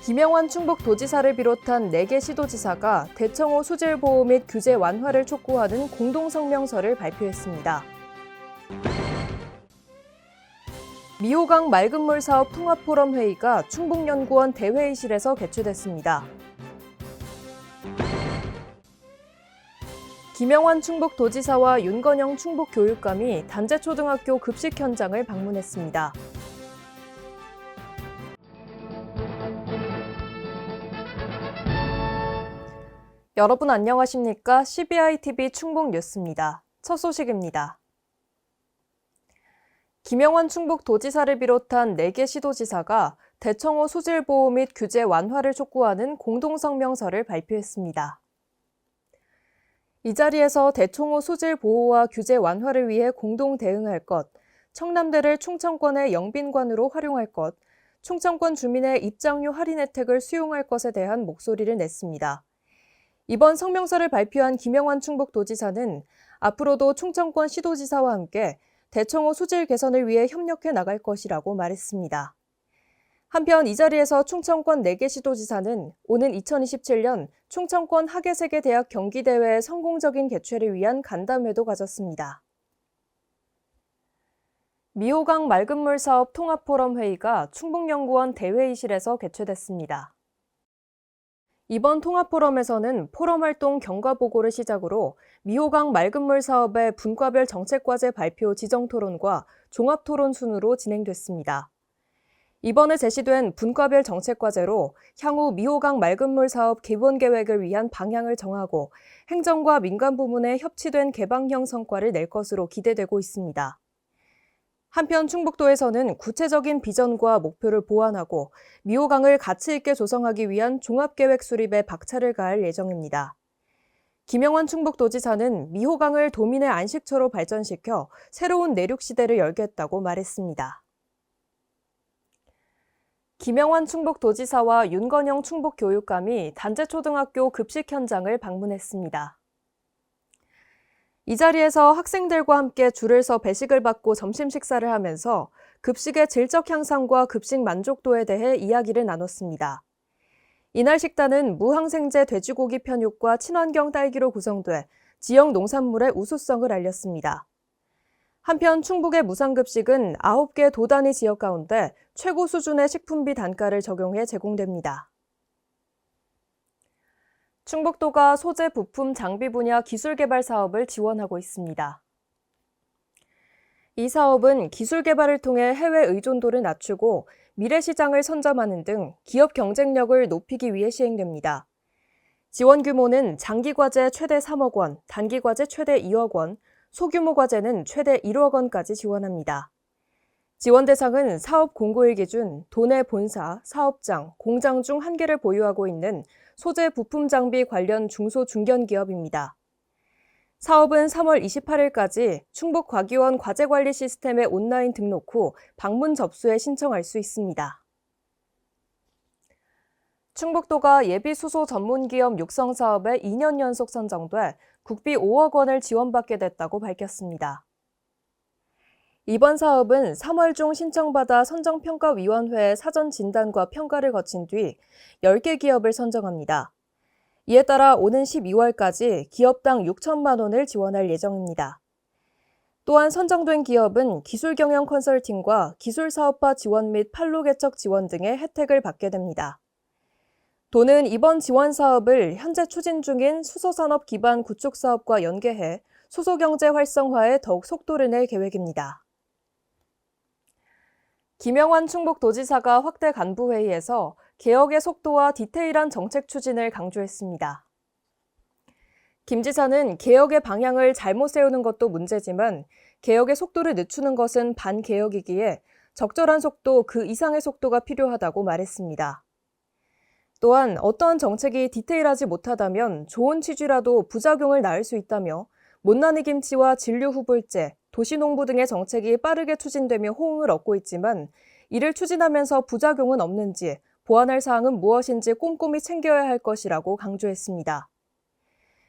김영환 충북도지사를 비롯한 4개 시도지사가 대청호 수질 보호 및 규제 완화를 촉구하는 공동성명서를 발표했습니다. 미호강 맑은물 사업 통합포럼 회의가 충북연구원 대회의실에서 개최됐습니다. 김영환 충북도지사와 윤건영 충북교육감이 단재초등학교 급식 현장을 방문했습니다. 여러분 안녕하십니까? CBI-TV 충북뉴스입니다. 첫 소식입니다. 김영환 충북도지사를 비롯한 4개 시도지사가 대청호 수질 보호 및 규제 완화를 촉구하는 공동성명서를 발표했습니다. 이 자리에서 대청호 수질 보호와 규제 완화를 위해 공동 대응할 것, 청남대를 충청권의 영빈관으로 활용할 것, 충청권 주민의 입장료 할인 혜택을 수용할 것에 대한 목소리를 냈습니다. 이번 성명서를 발표한 김영환 충북도지사는 앞으로도 충청권 시도지사와 함께 대청호 수질 개선을 위해 협력해 나갈 것이라고 말했습니다. 한편 이 자리에서 충청권 4개 시도지사는 오는 2027년 충청권 학예세계대학 경기대회의 성공적인 개최를 위한 간담회도 가졌습니다. 미호강 맑은물 사업 통합포럼 회의가 충북연구원 대회의실에서 개최됐습니다. 이번 통합포럼에서는 포럼활동 경과보고를 시작으로 미호강 맑은물 사업의 분과별 정책과제 발표 지정토론과 종합토론 순으로 진행됐습니다. 이번에 제시된 분과별 정책과제로 향후 미호강 맑은물 사업 기본계획을 위한 방향을 정하고 행정과 민간 부문의 협치된 개방형 성과를 낼 것으로 기대되고 있습니다. 한편 충북도에서는 구체적인 비전과 목표를 보완하고 미호강을 가치 있게 조성하기 위한 종합계획 수립에 박차를 가할 예정입니다. 김영환 충북도지사는 미호강을 도민의 안식처로 발전시켜 새로운 내륙 시대를 열겠다고 말했습니다. 김영환 충북도지사와 윤건영 충북교육감이 단재초등학교 급식 현장을 방문했습니다. 이 자리에서 학생들과 함께 줄을 서 배식을 받고 점심 식사를 하면서 급식의 질적 향상과 급식 만족도에 대해 이야기를 나눴습니다. 이날 식단은 무항생제 돼지고기 편육과 친환경 딸기로 구성돼 지역 농산물의 우수성을 알렸습니다. 한편 충북의 무상급식은 9개 도단위 지역 가운데 최고 수준의 식품비 단가를 적용해 제공됩니다. 충북도가 소재 부품 장비 분야 기술 개발 사업을 지원하고 있습니다. 이 사업은 기술 개발을 통해 해외 의존도를 낮추고 미래 시장을 선점하는 등 기업 경쟁력을 높이기 위해 시행됩니다. 지원 규모는 장기 과제 최대 3억 원, 단기 과제 최대 2억 원, 소규모 과제는 최대 1억 원까지 지원합니다. 지원 대상은 사업 공고일 기준 도내 본사, 사업장, 공장 중 1개를 보유하고 있는 소재 부품 장비 관련 중소 중견기업입니다. 사업은 3월 28일까지 충북과기원 과제관리 시스템에 온라인 등록 후 방문 접수해 신청할 수 있습니다. 충북도가 예비수소 전문기업 육성 사업에 2년 연속 선정돼 국비 5억 원을 지원받게 됐다고 밝혔습니다. 이번 사업은 3월 중 신청받아 선정평가위원회의 사전 진단과 평가를 거친 뒤 10개 기업을 선정합니다. 이에 따라 오는 12월까지 기업당 6천만 원을 지원할 예정입니다. 또한 선정된 기업은 기술경영 컨설팅과 기술사업화 지원 및 판로 개척 지원 등의 혜택을 받게 됩니다. 도는 이번 지원 사업을 현재 추진 중인 수소산업 기반 구축 사업과 연계해 수소경제 활성화에 더욱 속도를 낼 계획입니다. 김영환 충북도지사가 확대 간부회의에서 개혁의 속도와 디테일한 정책 추진을 강조했습니다. 김 지사는 개혁의 방향을 잘못 세우는 것도 문제지만 개혁의 속도를 늦추는 것은 반개혁이기에 적절한 속도 그 이상의 속도가 필요하다고 말했습니다. 또한 어떠한 정책이 디테일하지 못하다면 좋은 취지라도 부작용을 낳을 수 있다며 못난이 김치와 진류 후불제, 도시농부 등의 정책이 빠르게 추진되며 호응을 얻고 있지만 이를 추진하면서 부작용은 없는지 보완할 사항은 무엇인지 꼼꼼히 챙겨야 할 것이라고 강조했습니다.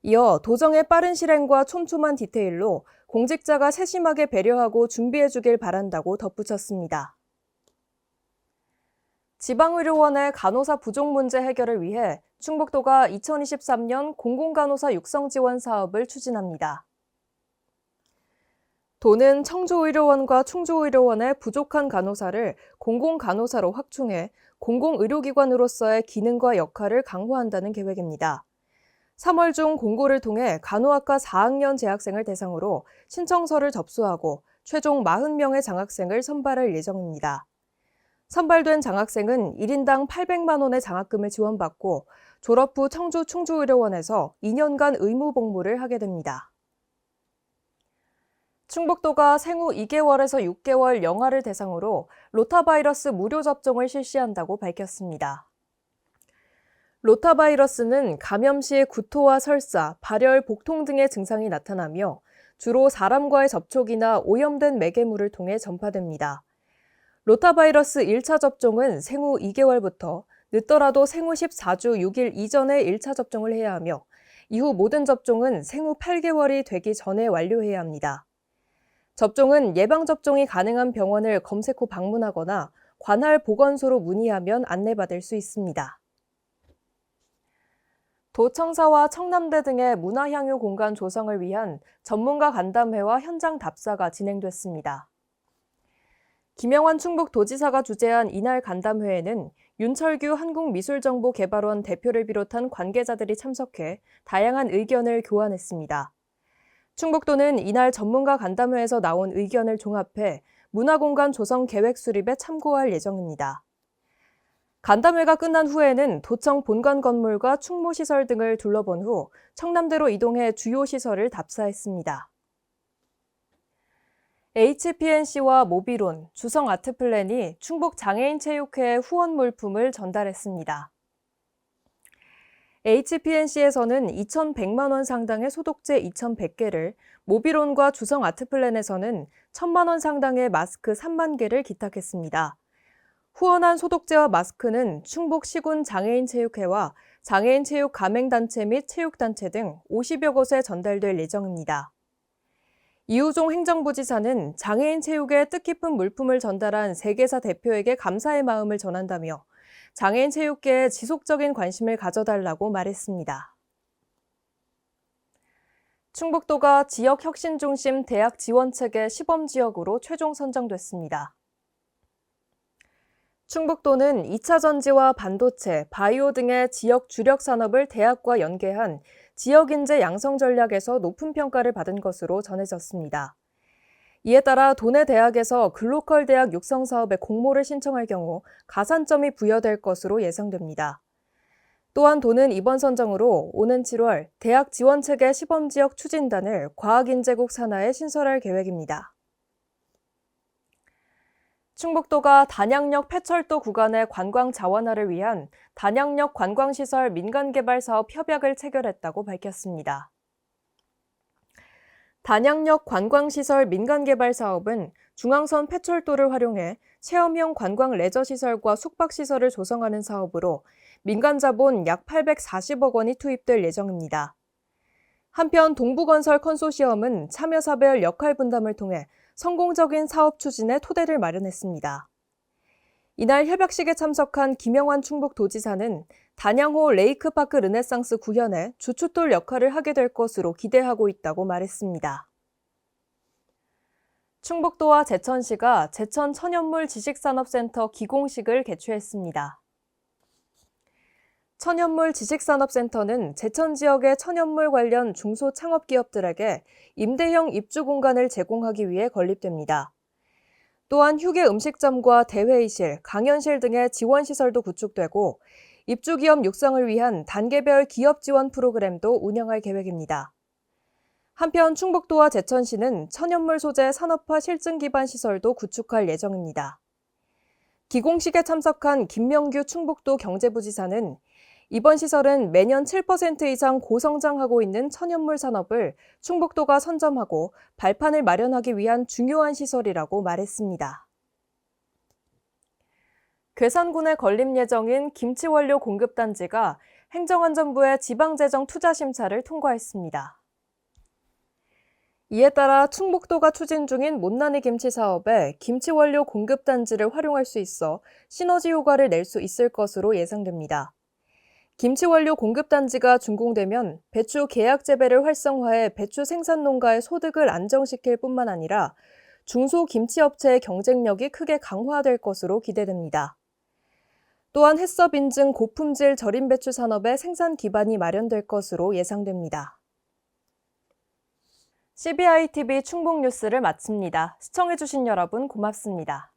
이어 도정의 빠른 실행과 촘촘한 디테일로 공직자가 세심하게 배려하고 준비해 주길 바란다고 덧붙였습니다. 지방의료원의 간호사 부족 문제 해결을 위해 충북도가 2023년 공공간호사 육성 지원 사업을 추진합니다. 도는 청주의료원과 충주의료원의 부족한 간호사를 공공간호사로 확충해 공공의료기관으로서의 기능과 역할을 강화한다는 계획입니다. 3월 중 공고를 통해 간호학과 4학년 재학생을 대상으로 신청서를 접수하고 최종 40명의 장학생을 선발할 예정입니다. 선발된 장학생은 1인당 800만 원의 장학금을 지원받고 졸업 후 청주 충주의료원에서 2년간 의무 복무를 하게 됩니다. 충북도가 생후 2개월에서 6개월 영아를 대상으로 로타바이러스 무료 접종을 실시한다고 밝혔습니다. 로타바이러스는 감염 시 구토와 설사, 발열, 복통 등의 증상이 나타나며 주로 사람과의 접촉이나 오염된 매개물을 통해 전파됩니다. 로타바이러스 1차 접종은 생후 2개월부터 늦더라도 생후 14주 6일 이전에 1차 접종을 해야 하며 이후 모든 접종은 생후 8개월이 되기 전에 완료해야 합니다. 접종은 예방접종이 가능한 병원을 검색 후 방문하거나 관할 보건소로 문의하면 안내받을 수 있습니다. 도청사와 청남대 등의 문화향유 공간 조성을 위한 전문가 간담회와 현장 답사가 진행됐습니다. 김영환 충북도지사가 주재한 이날 간담회에는 윤철규 한국미술정보개발원 대표를 비롯한 관계자들이 참석해 다양한 의견을 교환했습니다. 충북도는 이날 전문가 간담회에서 나온 의견을 종합해 문화공간 조성 계획 수립에 참고할 예정입니다. 간담회가 끝난 후에는 도청 본관 건물과 충무시설 등을 둘러본 후 청남대로 이동해 주요 시설을 답사했습니다. HPNC와 모비론, 주성아트플랜이 충북장애인체육회에 후원 물품을 전달했습니다. HPNC에서는 2,100만 원 상당의 소독제 2,100개를, 모비론과 주성아트플랜에서는 1,000만 원 상당의 마스크 3만 개를 기탁했습니다. 후원한 소독제와 마스크는 충북시군 장애인체육회와 장애인체육 가맹단체 및 체육단체 등 50여 곳에 전달될 예정입니다. 이우종 행정부지사는 장애인 체육에 뜻깊은 물품을 전달한 세계사 대표에게 감사의 마음을 전한다며 장애인 체육계에 지속적인 관심을 가져달라고 말했습니다. 충북도가 지역혁신중심 대학 지원체계 시범지역으로 최종 선정됐습니다. 충북도는 2차 전지와 반도체, 바이오 등의 지역 주력 산업을 대학과 연계한 지역인재 양성 전략에서 높은 평가를 받은 것으로 전해졌습니다. 이에 따라 도내 대학에서 글로컬 대학 육성 사업에 공모를 신청할 경우 가산점이 부여될 것으로 예상됩니다. 또한 도는 이번 선정으로 오는 7월 대학 지원체계 시범지역 추진단을 과학인재국 산하에 신설할 계획입니다. 충북도가 단양역 폐철도 구간의 관광 자원화를 위한 단양역 관광시설 민간개발사업 협약을 체결했다고 밝혔습니다. 단양역 관광시설 민간개발사업은 중앙선 폐철도를 활용해 체험형 관광 레저시설과 숙박시설을 조성하는 사업으로 민간자본 약 840억 원이 투입될 예정입니다. 한편 동부건설 컨소시엄은 참여사별 역할 분담을 통해 성공적인 사업 추진의 토대를 마련했습니다. 이날 협약식에 참석한 김영환 충북도지사는 단양호 레이크파크 르네상스 구현에 주춧돌 역할을 하게 될 것으로 기대하고 있다고 말했습니다. 충북도와 제천시가 제천 천연물 지식산업센터 기공식을 개최했습니다. 천연물 지식산업센터는 제천 지역의 천연물 관련 중소창업기업들에게 임대형 입주 공간을 제공하기 위해 건립됩니다. 또한 휴게 음식점과 대회의실, 강연실 등의 지원시설도 구축되고 입주기업 육성을 위한 단계별 기업 지원 프로그램도 운영할 계획입니다. 한편 충북도와 제천시는 천연물 소재 산업화 실증 기반 시설도 구축할 예정입니다. 기공식에 참석한 김명규 충북도 경제부지사는 이번 시설은 매년 7% 이상 고성장하고 있는 천연물 산업을 충북도가 선점하고 발판을 마련하기 위한 중요한 시설이라고 말했습니다. 괴산군에 건립 예정인 김치원료 공급단지가 행정안전부의 지방재정 투자심사를 통과했습니다. 이에 따라 충북도가 추진 중인 못난이 김치 사업에 김치 원료 공급 단지를 활용할 수 있어 시너지 효과를 낼 수 있을 것으로 예상됩니다. 김치 원료 공급 단지가 준공되면 배추 계약 재배를 활성화해 배추 생산 농가의 소득을 안정시킬 뿐만 아니라 중소김치업체의 경쟁력이 크게 강화될 것으로 기대됩니다. 또한 해썹 인증 고품질 절임 배추 산업의 생산 기반이 마련될 것으로 예상됩니다. CBI TV 충북 뉴스를 마칩니다. 시청해주신 여러분 고맙습니다.